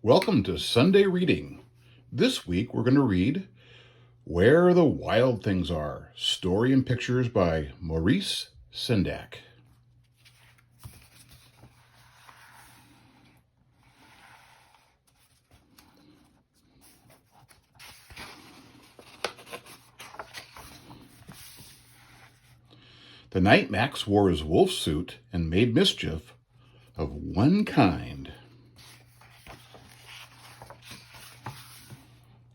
Welcome to Sunday Reading. This week we're going to read Where the Wild Things Are, Story and Pictures by Maurice Sendak. The night Max wore his wolf suit and made mischief of one kind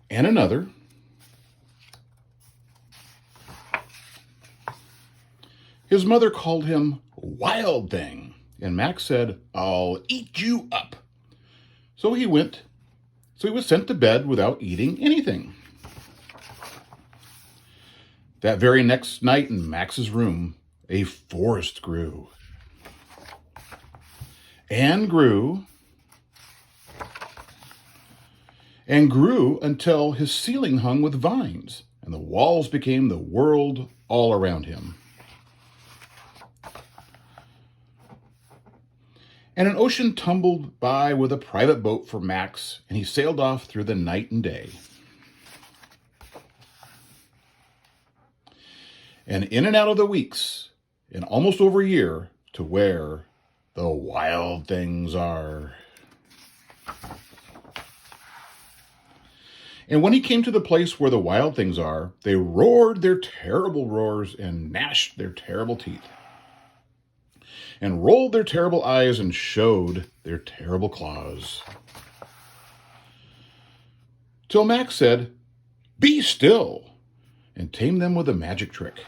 and another, his mother called him Wild Thing, and Max said, "I'll eat you up." So he was sent to bed without eating anything. That very next night in Max's room, a forest grew and grew and grew until his ceiling hung with vines, and the walls became the world all around him. And an ocean tumbled by with a private boat for Max, and he sailed off through the night and day. And in and out of the weeks, and almost over a year, to where the wild things are. And when he came to the place where the wild things are, they roared their terrible roars and gnashed their terrible teeth, and rolled their terrible eyes and showed their terrible claws. Till Max said, "Be still," and tamed them with a magic trick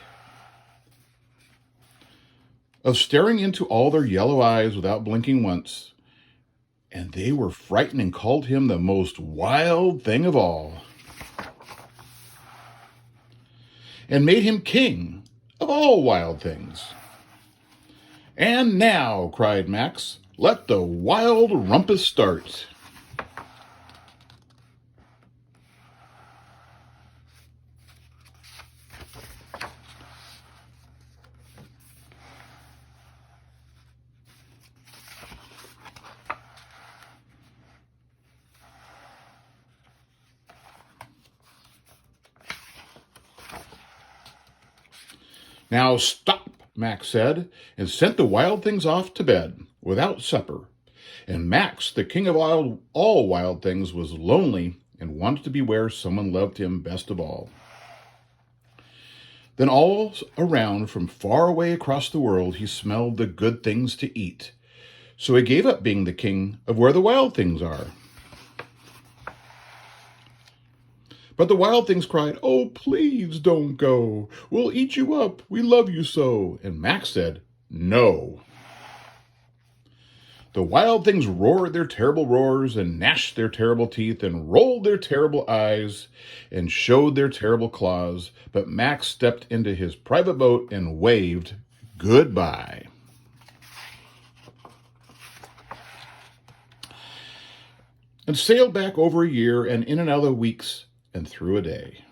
of staring into all their yellow eyes without blinking once, and they were frightened and called him the most wild thing of all, and made him king of all wild things. "And now," cried Max, "let the wild rumpus start." "Now stop," Max said, and sent the wild things off to bed without supper. And Max, the king of all wild things, was lonely and wanted to be where someone loved him best of all. Then all around, from far away across the world, he smelled the good things to eat. So he gave up being the king of where the wild things are. But the wild things cried, "Oh, please don't go. We'll eat you up. We love you so." And Max said, "No." The wild things roared their terrible roars and gnashed their terrible teeth and rolled their terrible eyes and showed their terrible claws. But Max stepped into his private boat and waved goodbye. And sailed back over a year and in and out of weeks and through a day,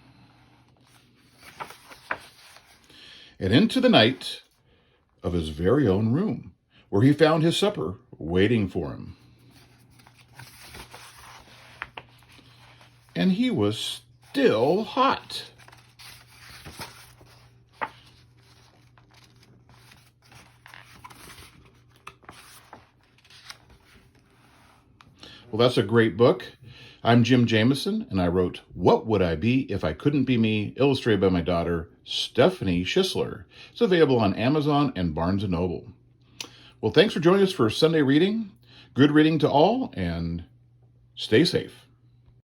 and into the night of his very own room, where he found his supper waiting for him. And he was still hot. Well, that's a great book. I'm Jim Jameson, and I wrote What Would I Be If I Couldn't Be Me, illustrated by my daughter, Stephanie Schisler. It's available on Amazon and Barnes & Noble. Well, thanks for joining us for Sunday Reading. Good reading to all, and stay safe.